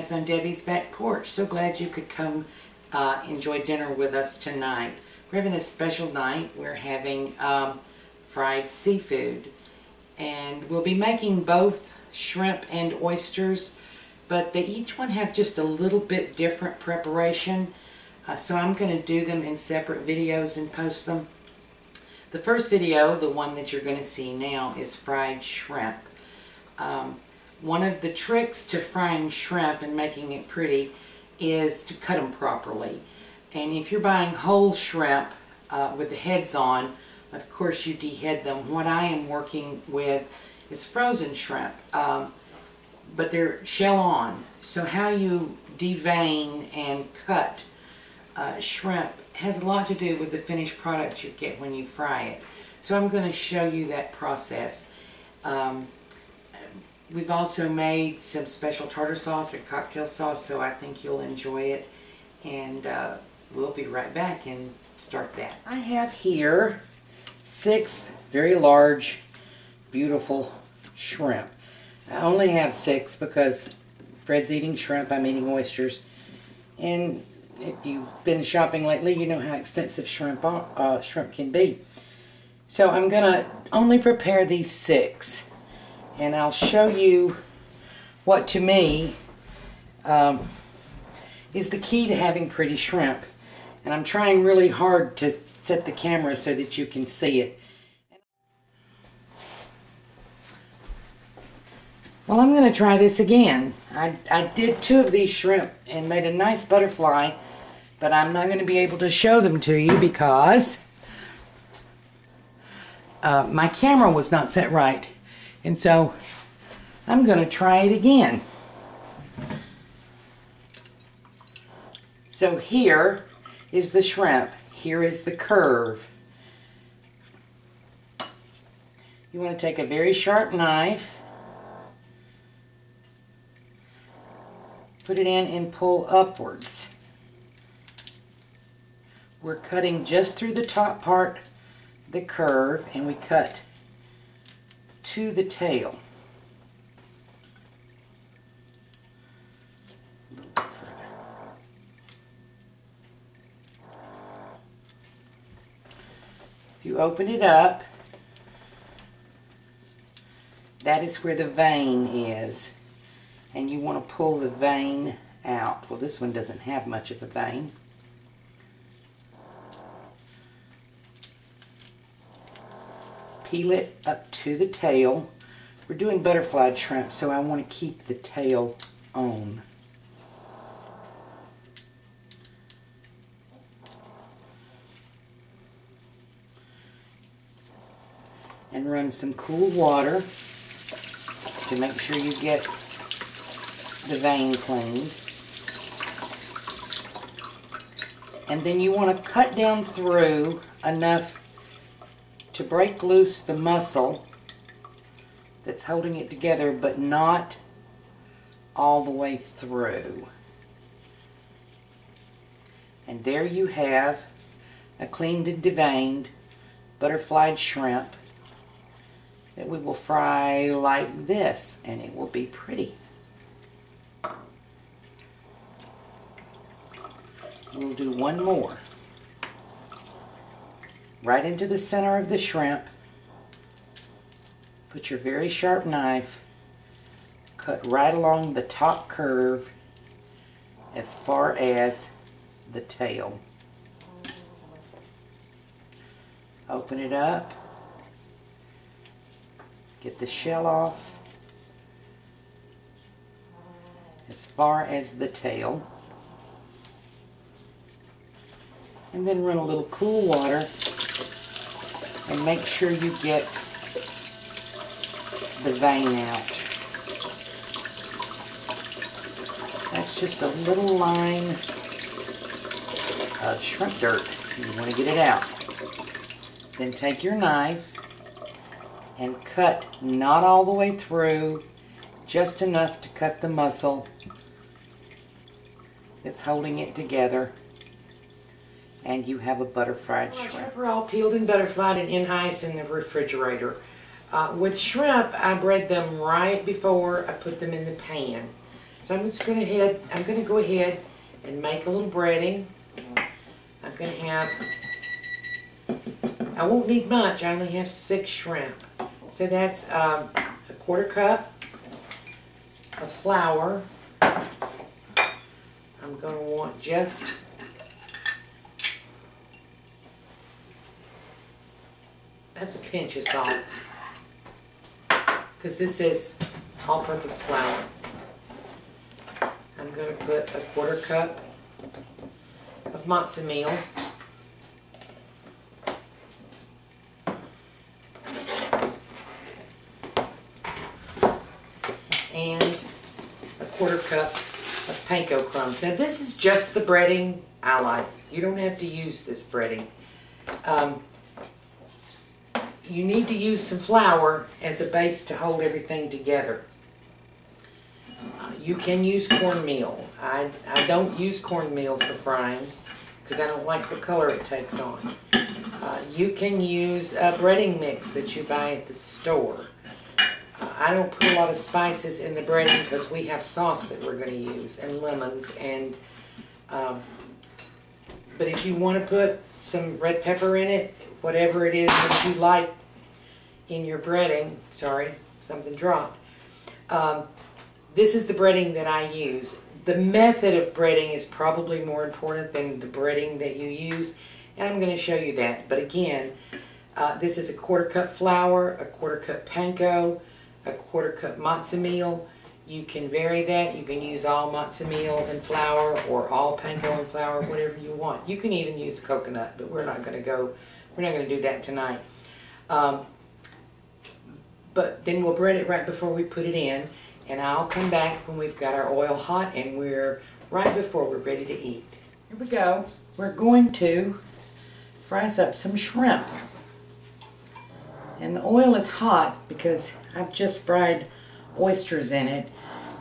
as on Debbie's back porch. So glad you could come enjoy dinner with us tonight. We're having a special night. We're having fried seafood, and we'll be making both shrimp and oysters, but they each one have just a little bit different preparation. So I'm going to do them in separate videos and post them. The first video, the one that you're going to see now, is fried shrimp. One of the tricks to frying shrimp and making it pretty is to cut them properly. And if you're buying whole shrimp with the heads on, of course you dehead them. What I am working with is frozen shrimp, but they're shell on. So how you devein and cut shrimp has a lot to do with the finished product you get when you fry it. So I'm going to show you that process. We've also made some special tartar sauce and cocktail sauce, so I think you'll enjoy it. And we'll be right back and start that. I have here 6 very large, beautiful shrimp. I only have 6 because Fred's eating shrimp, I'm eating oysters. And if you've been shopping lately, you know how expensive shrimp can be. So I'm going to only prepare these 6. And I'll show you what to me is the key to having pretty shrimp. And I'm trying really hard to set the camera so that you can see it. Well, I'm going to try this again. I did 2 of these shrimp and made a nice butterfly, but I'm not going to be able to show them to you because my camera was not set right. And so I'm going to try it again. So here is the shrimp. Here is the curve. You want to take a very sharp knife, put it in and pull upwards. We're cutting just through the top part, the curve, and we cut to the tail. A little bit further. If you open it up, that is where the vein is. And you want to pull the vein out. Well, this one doesn't have much of a vein. Peel it up to the tail. We're doing butterflied shrimp, so I want to keep the tail on. And run some cool water to make sure you get the vein cleaned. And then you want to cut down through enough to break loose the muscle that's holding it together, but not all the way through. And there you have a cleaned and deveined butterflied shrimp that we will fry like this, and it will be pretty. We'll do one more. Right into the center of the shrimp. Put your very sharp knife, cut right along the top curve as far as the tail. Open it up. Get the shell off as far as the tail. And then run a little cool water and make sure you get the vein out. That's just a little line of shrimp dirt. You want to get it out. Then take your knife and cut not all the way through, just enough to cut the muscle that's holding it together. And you have a butterflied shrimp. We're all peeled and butterflied and in ice in the refrigerator. With shrimp, I bread them right before I put them in the pan. So I'm going to go ahead and make a little breading. I'm going to have, I won't need much, I only have 6 shrimp. So that's a 1/4 cup of flour. I'm going to want just that's a pinch of salt, because this is all-purpose flour. I'm going to put a 1/4 cup of matzo meal. And a 1/4 cup of panko crumbs. Now this is just the breading I like. You don't have to use this breading. You need to use some flour as a base to hold everything together. You can use cornmeal. I don't use cornmeal for frying because I don't like the color it takes on. You can use a breading mix that you buy at the store. I don't put a lot of spices in the breading because we have sauce that we're going to use and lemons. And but if you want to put some red pepper in it, whatever it is that you like in your breading, sorry, something dropped. This is the breading that I use. The method of breading is probably more important than the breading that you use, and I'm going to show you that. But again, this is a 1/4 cup flour, a 1/4 cup panko, a 1/4 cup matzo meal. You can vary that. You can use all matzo meal and flour or all panko and flour, whatever you want. You can even use coconut, but we're not going to do that tonight. But then we'll bread it right before we put it in, and I'll come back when we've got our oil hot and we're right before we're ready to eat. Here we go. We're going to fry up some shrimp. And the oil is hot because I've just fried oysters in it,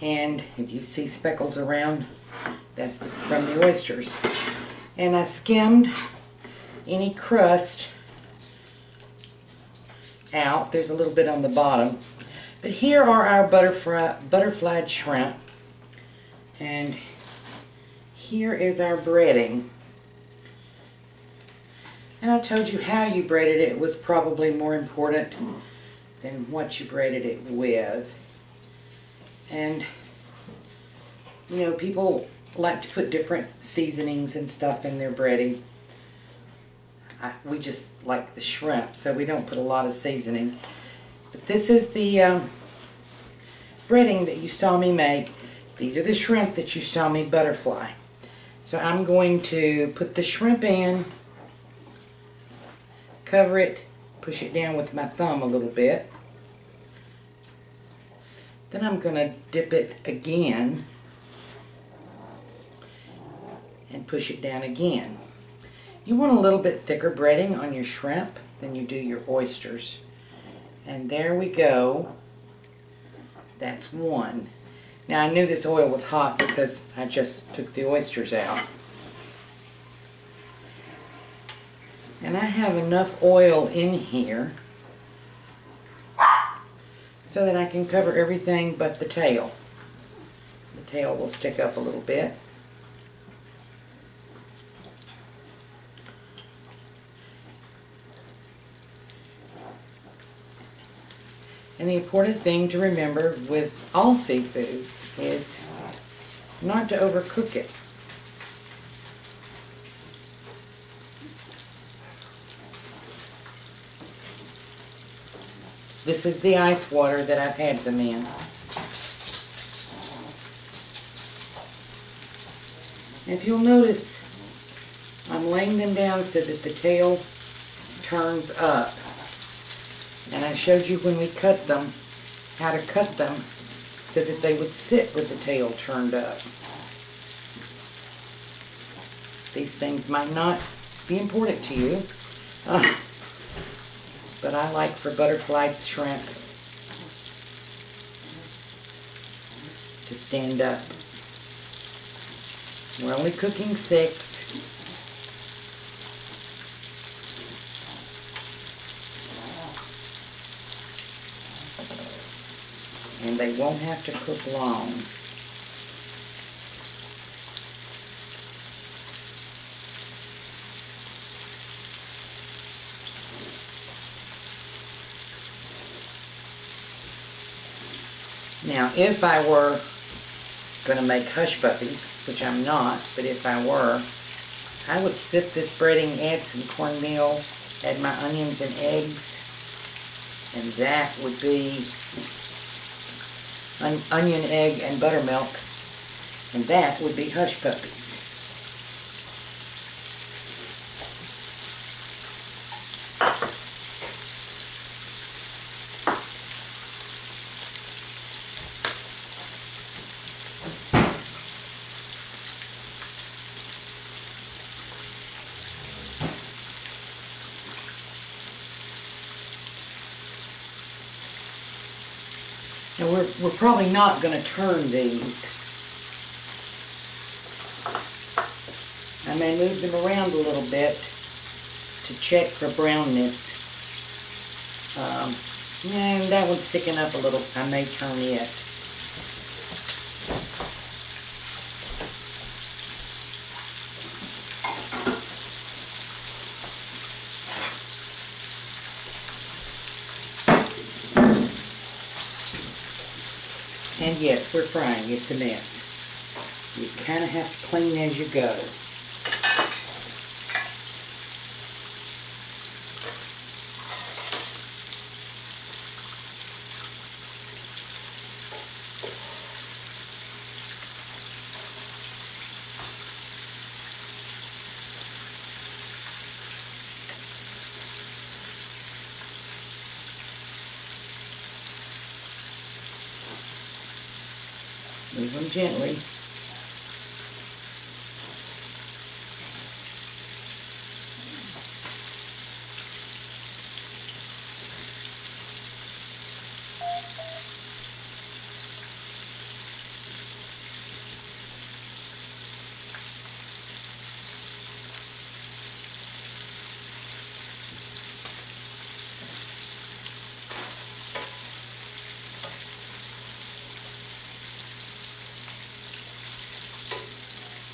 and if you see speckles around, that's from the oysters. And I skimmed any crust out. There's a little bit on the bottom. But here are our butterflied shrimp, and here is our breading. And I told you how you breaded it was probably more important than what you breaded it with. And you know, people like to put different seasonings and stuff in their breading. We just like the shrimp, so we don't put a lot of seasoning. But this is the breading that you saw me make. These are the shrimp that you saw me butterfly. So I'm going to put the shrimp in, cover it, push it down with my thumb a little bit. Then I'm going to dip it again and push it down again. You want a little bit thicker breading on your shrimp than you do your oysters. And there we go. That's one. Now I knew this oil was hot because I just took the oysters out. And I have enough oil in here so that I can cover everything but the tail. The tail will stick up a little bit. And the important thing to remember with all seafood is not to overcook it. This is the ice water that I've had them in. And if you'll notice, I'm laying them down so that the tail turns up. And I showed you when we cut them, how to cut them so that they would sit with the tail turned up. These things might not be important to you, but I like for butterflied shrimp to stand up. We're only cooking 6. And they won't have to cook long. Now, if I were going to make hush puppies, which I'm not, but if I were, I would sift this breading, add some cornmeal, add my onions and eggs, and that would be onion, egg, and buttermilk, and that would be hush puppies. And we're probably not going to turn these. I may move them around a little bit to check for brownness. And that one's sticking up a little. I may turn it. And yes, we're frying. It's a mess. You kind of have to clean as you go. Move them gently.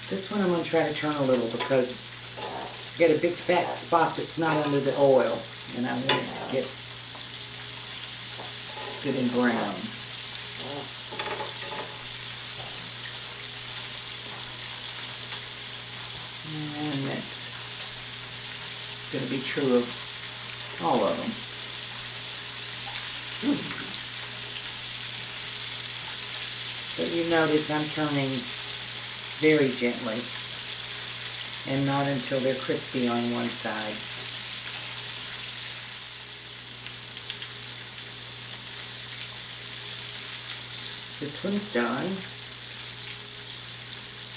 This one I'm going to try to turn a little because it's got a big fat spot that's not under the oil, and I want it to get good and brown. And that's going to be true of all of them. But you notice I'm turning very gently, and not until they're crispy on one side. This one's done.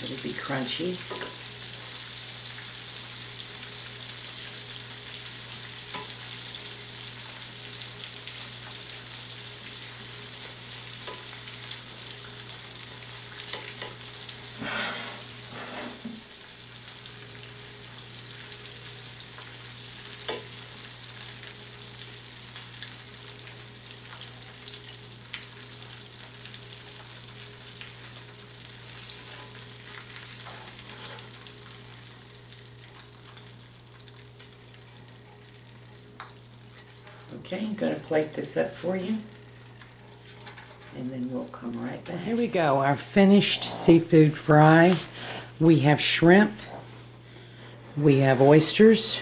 It'll be crunchy. Okay, I'm going to plate this up for you, and then we'll come right back. Here we go, our finished seafood fry. We have shrimp, we have oysters,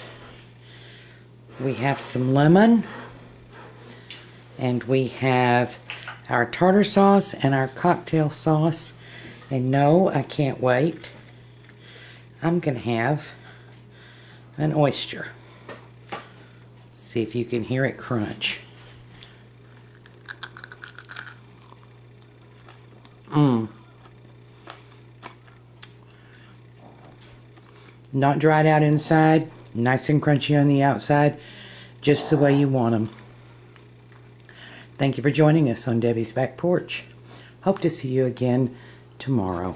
we have some lemon, and we have our tartar sauce and our cocktail sauce. And no, I can't wait. I'm going to have an oyster. See if you can hear it crunch. Not dried out inside, nice and crunchy on the outside, just the way you want them. Thank you for joining us on Debbie's Back Porch. Hope to see you again tomorrow.